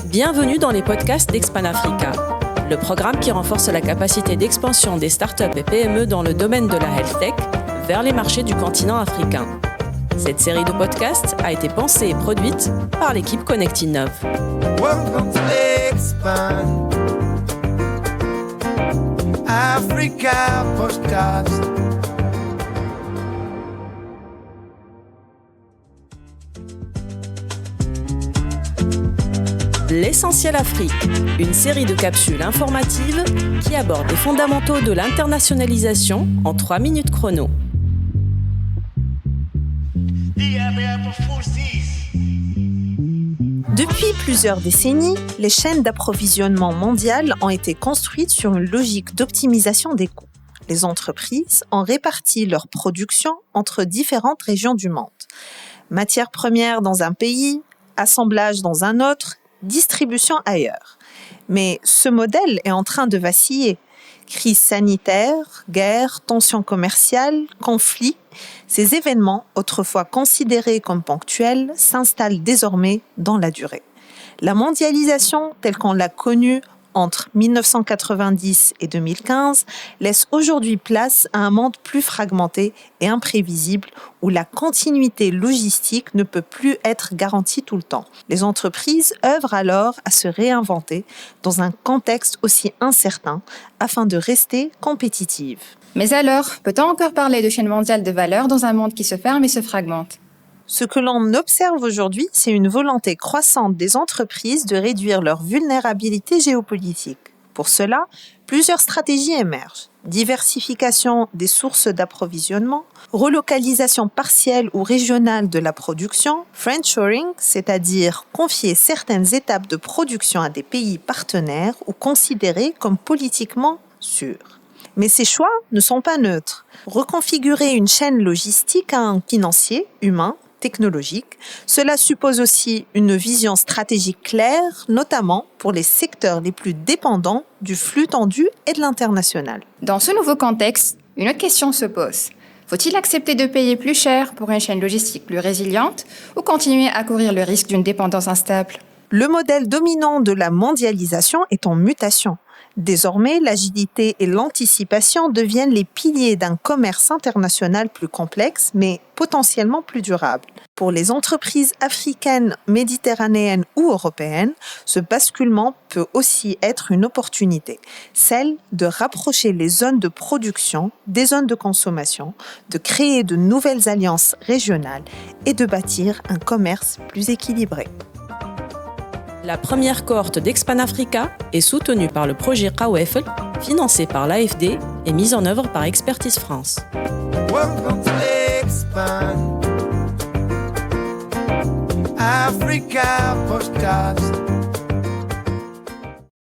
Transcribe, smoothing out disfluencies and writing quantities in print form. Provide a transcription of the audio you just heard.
Bienvenue dans les podcasts d'Expan Africa, le programme qui renforce la capacité d'expansion des startups et PME dans le domaine de la health tech vers les marchés du continent africain. Cette série de podcasts a été pensée et produite par l'équipe Connect-Innov. Welcome to Expan Africa Podcast. L'Essentiel Afrique, une série de capsules informatives qui abordent les fondamentaux de l'internationalisation en 3 minutes chrono. Depuis plusieurs décennies, les chaînes d'approvisionnement mondiales ont été construites sur une logique d'optimisation des coûts. Les entreprises ont réparti leur production entre différentes régions du monde. Matières premières dans un pays, assemblage dans un autre, distribution ailleurs. Mais ce modèle est en train de vaciller. Crise sanitaire, guerre, tensions commerciales, conflits, ces événements, autrefois considérés comme ponctuels, s'installent désormais dans la durée. La mondialisation, telle qu'on l'a connue entre 1990 et 2015, laisse aujourd'hui place à un monde plus fragmenté et imprévisible où la continuité logistique ne peut plus être garantie tout le temps. Les entreprises œuvrent alors à se réinventer dans un contexte aussi incertain afin de rester compétitives. Mais alors, peut-on encore parler de chaîne mondiale de valeur dans un monde qui se ferme et se fragmente ? Ce que l'on observe aujourd'hui, c'est une volonté croissante des entreprises de réduire leur vulnérabilité géopolitique. Pour cela, plusieurs stratégies émergent. Diversification des sources d'approvisionnement, relocalisation partielle ou régionale de la production, friendshoring, c'est-à-dire confier certaines étapes de production à des pays partenaires ou considérés comme politiquement sûrs. Mais ces choix ne sont pas neutres. Reconfigurer une chaîne logistique a un financier, humain, technologique. Cela suppose aussi une vision stratégique claire, notamment pour les secteurs les plus dépendants du flux tendu et de l'international. Dans ce nouveau contexte, une autre question se pose. Faut-il accepter de payer plus cher pour une chaîne logistique plus résiliente ou continuer à courir le risque d'une dépendance instable ? Le modèle dominant de la mondialisation est en mutation. Désormais, l'agilité et l'anticipation deviennent les piliers d'un commerce international plus complexe, mais potentiellement plus durable. Pour les entreprises africaines, méditerranéennes ou européennes, ce basculement peut aussi être une opportunité, celle de rapprocher les zones de production des zones de consommation, de créer de nouvelles alliances régionales et de bâtir un commerce plus équilibré. La première cohorte d'Expan Africa est soutenue par le projet Kawefl, financé par l'AFD et mise en œuvre par Expertise France. Welcome to Expan Africa Podcast.